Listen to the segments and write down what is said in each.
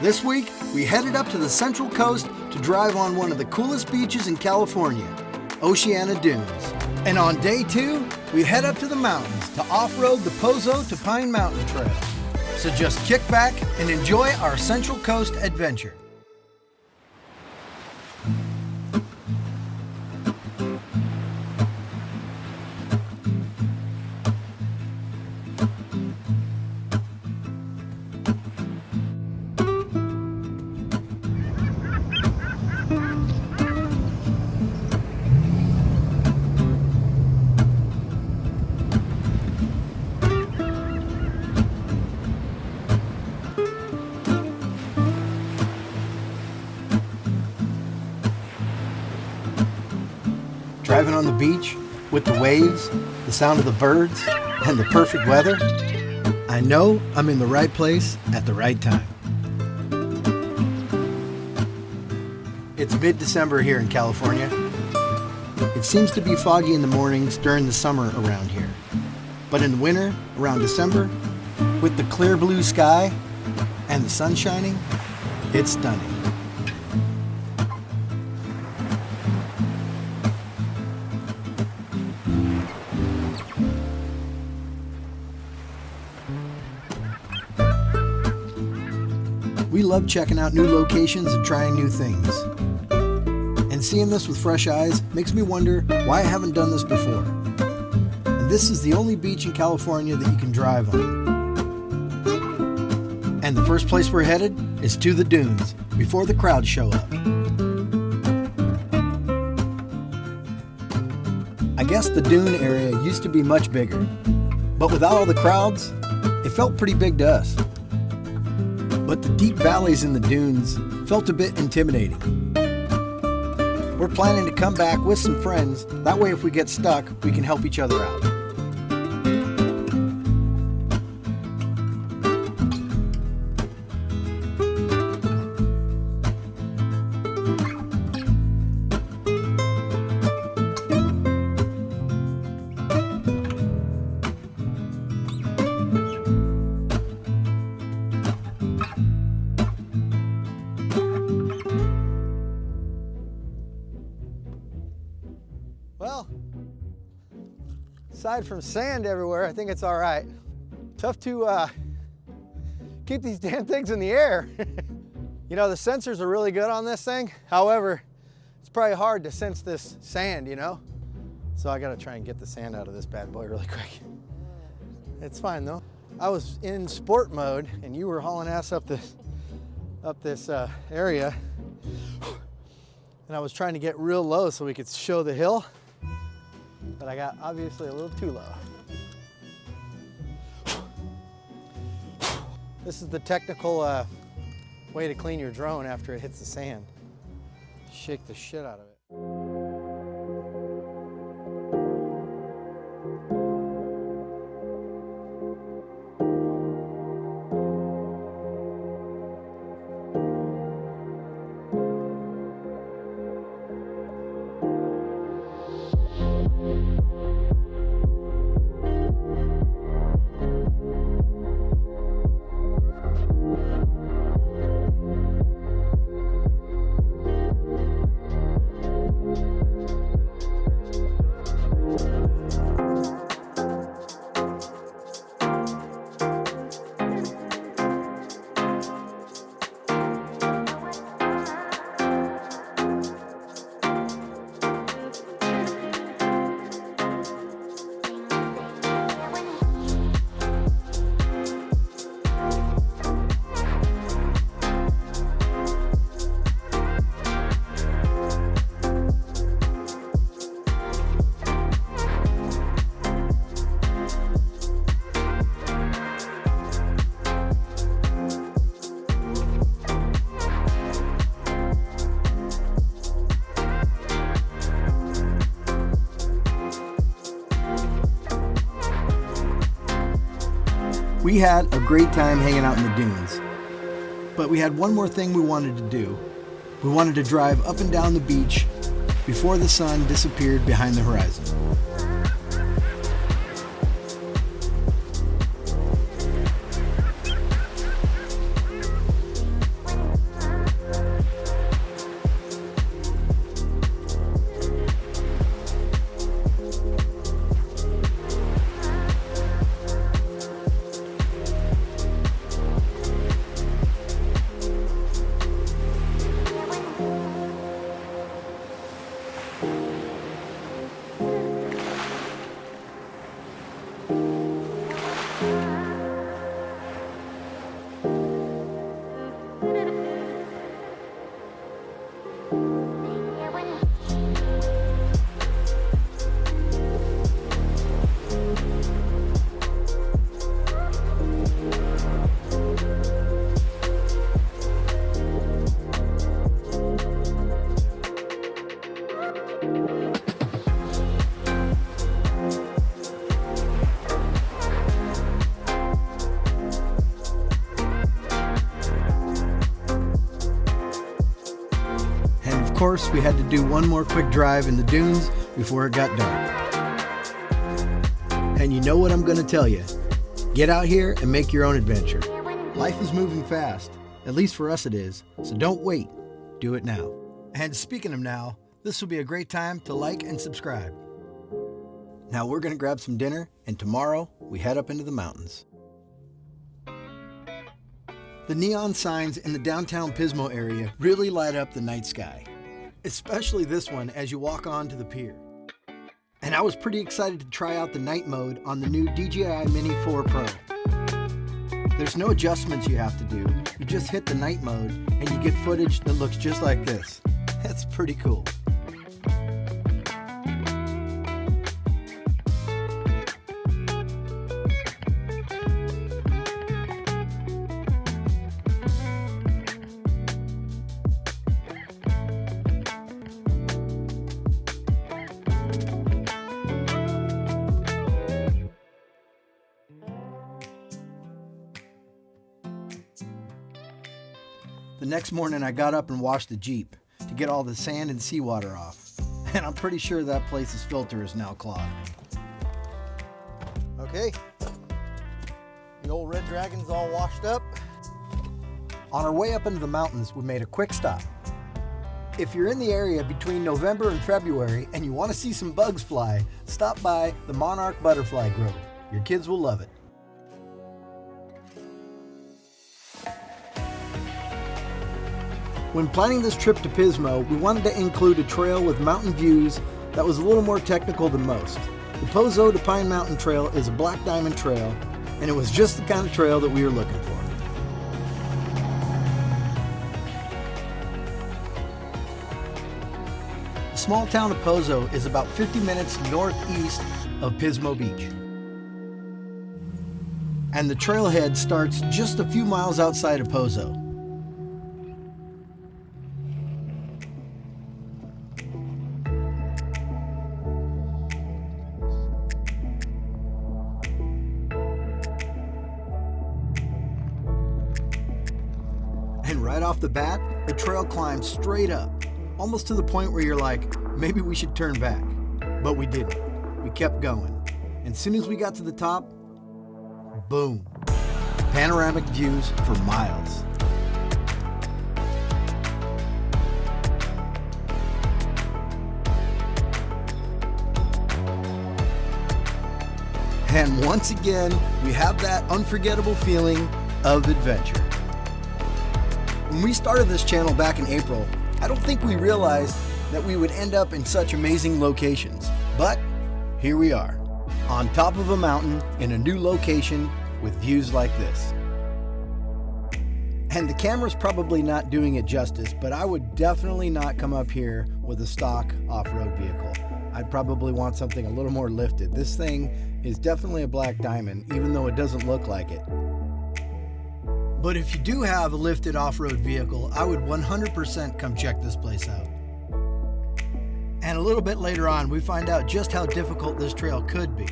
This week, we headed up to the Central Coast to drive on one of the coolest beaches in California, Oceano Dunes. And on day 2, we head up to the mountains to off-road the Pozo to Pine Mountain Trail. So just kick back and enjoy our Central Coast adventure. Driving on the beach with the waves, the sound of the birds, and the perfect weather, I know I'm in the right place at the right time. It's mid-December here in California. It seems to be foggy in the mornings during the summer around here. But in the winter, around December, with the clear blue sky and the sun shining, it's stunning. We love checking out new locations and trying new things. And seeing this with fresh eyes makes me wonder why I haven't done this before. And this is the only beach in California that you can drive on. And the first place we're headed is to the dunes, before the crowds show up. I guess the dune area used to be much bigger, but without all the crowds, it felt pretty big to us. But the deep valleys in the dunes felt a bit intimidating. We're planning to come back with some friends. That way, if we get stuck, we can help each other out. Well, aside from sand everywhere, I think it's all right. Tough to keep these damn things in the air. You know, the sensors are really good on this thing. However, it's probably hard to sense this sand, you know? So I gotta try and get the sand out of this bad boy really quick. It's fine though. I was in sport mode and you were hauling ass up this area. And I was trying to get real low so we could show the hill. But I got obviously a little too low. This is the technical way to clean your drone after it hits the sand. Shake the shit out of it. We had a great time hanging out in the dunes, but we had one more thing we wanted to do. We wanted to drive up and down the beach before the sun disappeared behind the horizon. course, we had to do one more quick drive in the dunes before it got dark. And you know what I'm going to tell you. Get out here and make your own adventure. Life is moving fast. At least for us it is. So don't wait. Do it now. And speaking of now, this will be a great time to like and subscribe. Now we're going to grab some dinner, and tomorrow we head up into the mountains. The neon signs in the downtown Pismo area really light up the night sky. Especially this one as you walk onto the pier. And I was pretty excited to try out the night mode on the new DJI Mini 4 Pro. There's no adjustments you have to do. You just hit the night mode and you get footage that looks just like this. That's pretty cool. The next morning I got up and washed the Jeep to get all the sand and seawater off. And I'm pretty sure that place's filter is now clogged. Okay, the old Red Dragon's all washed up. On our way up into the mountains, we made a quick stop. If you're in the area between November and February and you want to see some bugs fly, stop by the Monarch Butterfly Grove. Your kids will love it. When planning this trip to Pismo, we wanted to include a trail with mountain views that was a little more technical than most. The Pozo to Pine Mountain Trail is a black diamond trail, and it was just the kind of trail that we were looking for. The small town of Pozo is about 50 minutes northeast of Pismo Beach. And the trailhead starts just a few miles outside of Pozo. And right off the bat, the trail climbs straight up, almost to the point where you're like, maybe we should turn back. But we didn't. We kept going. And as soon as we got to the top, boom, panoramic views for miles. And once again, we have that unforgettable feeling of adventure. When we started this channel back in April, I don't think we realized that we would end up in such amazing locations. But here we are, on top of a mountain in a new location with views like this. And the camera's probably not doing it justice, but I would definitely not come up here with a stock off-road vehicle. I'd probably want something a little more lifted. This thing is definitely a black diamond, even though it doesn't look like it. But if you do have a lifted off-road vehicle, I would 100% come check this place out. And a little bit later on, we find out just how difficult this trail could be.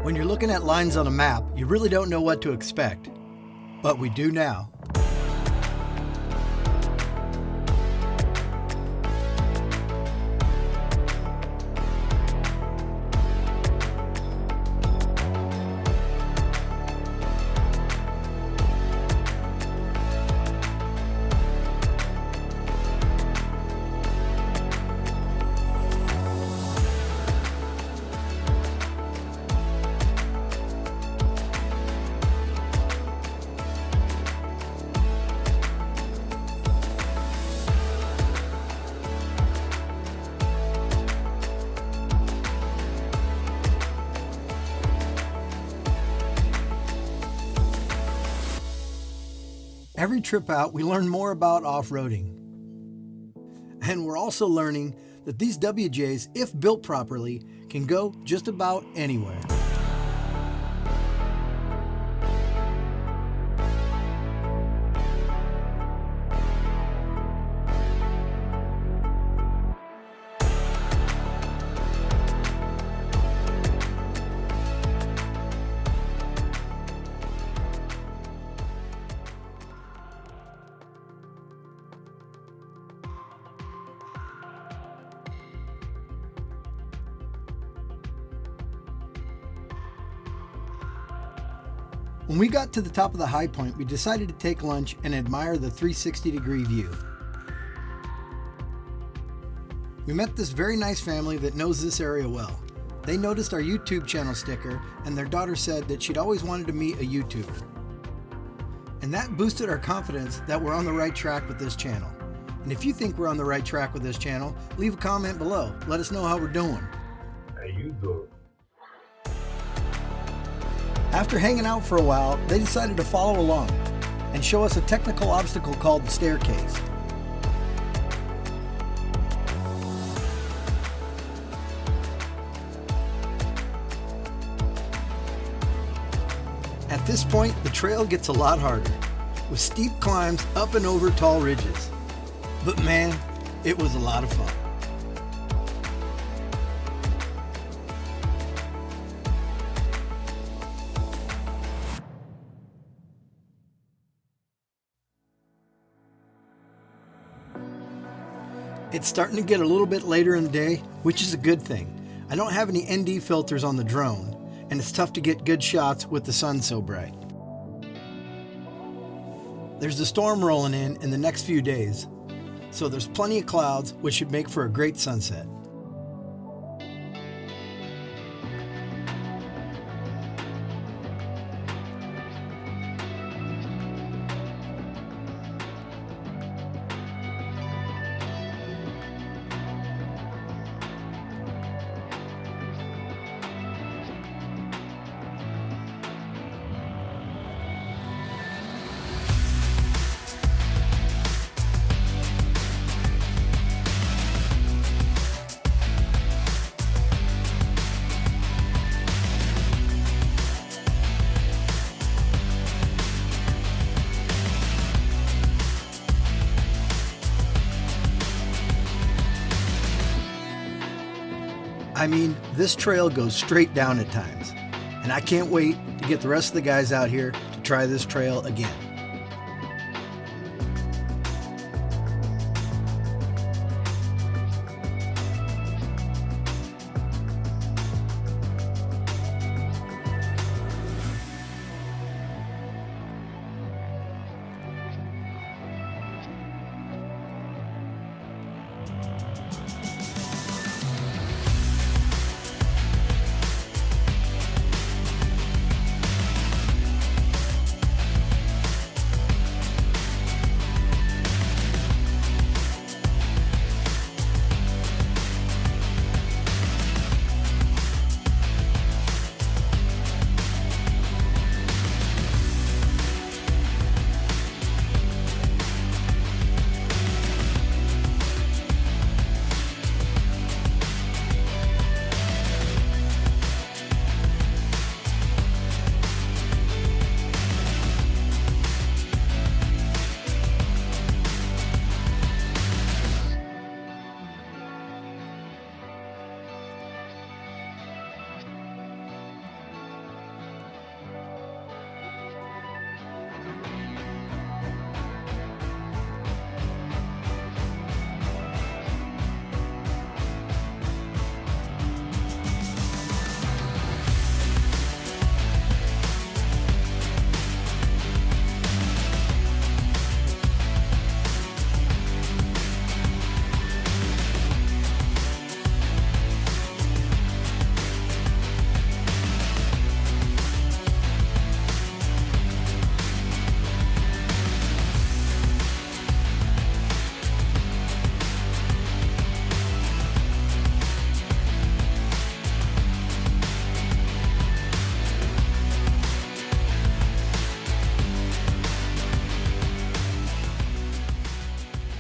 When you're looking at lines on a map, you really don't know what to expect. But we do now. Every trip out, we learn more about off-roading. And we're also learning that these WJs, if built properly, can go just about anywhere. When we got to the top of the high point, we decided to take lunch and admire the 360-degree view. We met this very nice family that knows this area well. They noticed our YouTube channel sticker, and their daughter said that she'd always wanted to meet a YouTuber. And that boosted our confidence that we're on the right track with this channel. And if you think we're on the right track with this channel, leave a comment below. Let us know how we're doing. How you doing? After hanging out for a while, they decided to follow along and show us a technical obstacle called the staircase. At this point, the trail gets a lot harder, with steep climbs up and over tall ridges. But man, it was a lot of fun. It's starting to get a little bit later in the day, which is a good thing. I don't have any ND filters on the drone, and it's tough to get good shots with the sun so bright. There's a storm rolling in the next few days, so there's plenty of clouds, which should make for a great sunset. I mean, this trail goes straight down at times, and I can't wait to get the rest of the guys out here to try this trail again.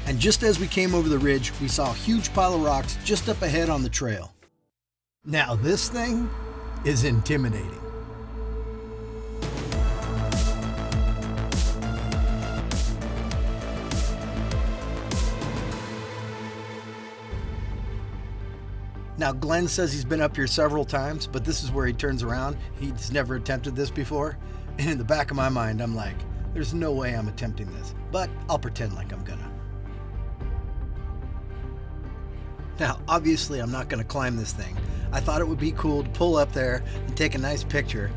And just as we came over the ridge, we saw a huge pile of rocks just up ahead on the trail. Now this thing is intimidating. Now Glenn says he's been up here several times, but this is where he turns around. He's never attempted this before. And in the back of my mind, I'm like, there's no way I'm attempting this, but I'll pretend like I'm gonna. Now, obviously I'm not gonna climb this thing. I thought it would be cool to pull up there and take a nice picture.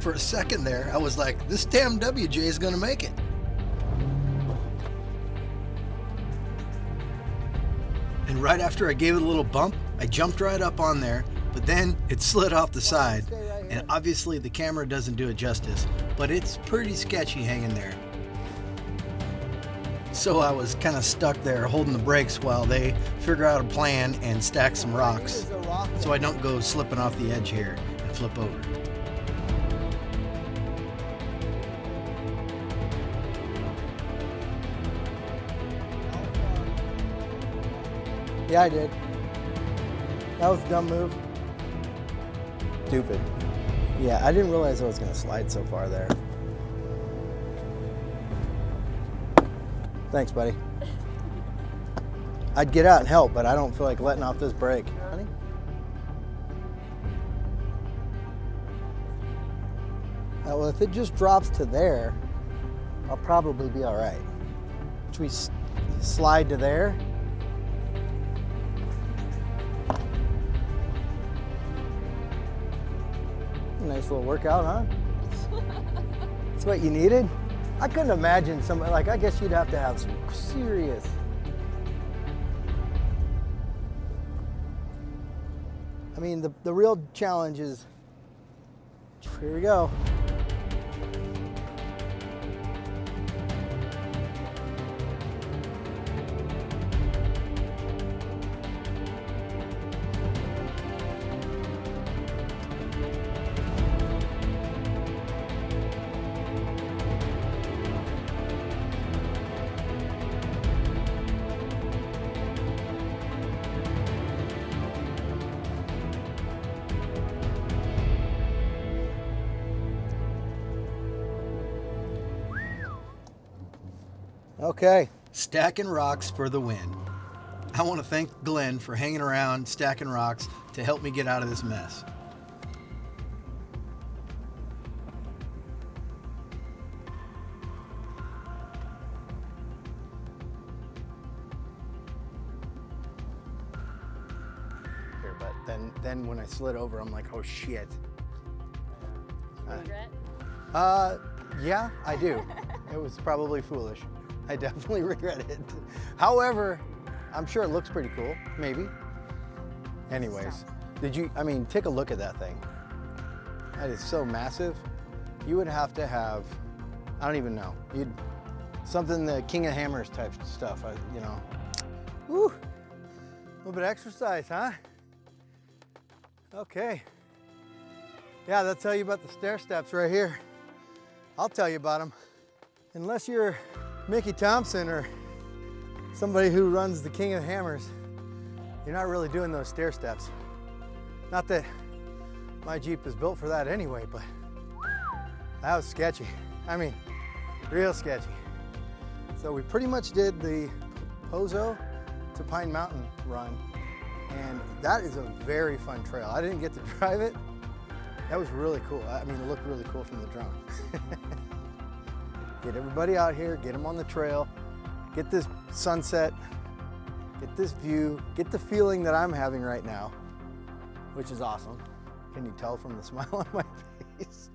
For a second there, I was like, this damn WJ is gonna make it. And right after I gave it a little bump, I jumped right up on there, but then it slid off the side. And obviously the camera doesn't do it justice, but it's pretty sketchy hanging there. So I was kind of stuck there holding the brakes while they figure out a plan and stack some rocks so I don't go slipping off the edge here and flip over. Yeah, I did. That was a dumb move. Stupid. Yeah, I didn't realize I was going to slide so far there. Thanks, buddy. I'd get out and help, but I don't feel like letting off this brake. Honey? Well, if it just drops to there, I'll probably be all right. Should we slide to there? Nice little workout, huh? That's what you needed? I couldn't imagine somebody, like, I guess you'd have to have some serious. I mean, the real challenge is, here we go. Okay, stacking rocks for the win. I want to thank Glenn for hanging around stacking rocks to help me get out of this mess. Here, but then when I slid over, I'm like, oh shit. Regret? Yeah, I do. It was probably foolish. I definitely regret it. However, I'm sure it looks pretty cool, maybe. Anyways, take a look at that thing. That is so massive. You would have to have, I don't even know, something the King of Hammers type stuff, you know. Woo, a little bit of exercise, huh? Okay. Yeah, they'll tell you about the stair steps right here. I'll tell you about them. Unless you're Mickey Thompson or somebody who runs the King of Hammers, you're not really doing those stair steps. Not that my Jeep is built for that anyway, but that was sketchy. I mean, real sketchy. So we pretty much did the Pozo to Pine Mountain run, and that is a very fun trail. I didn't get to drive it. That was really cool. I mean, it looked really cool from the drone. Get everybody out here, get them on the trail, get this sunset, get this view, get the feeling that I'm having right now, which is awesome. Can you tell from the smile on my face?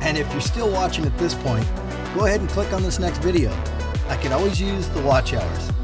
And if you're still watching at this point, go ahead and click on this next video. I could always use the watch hours.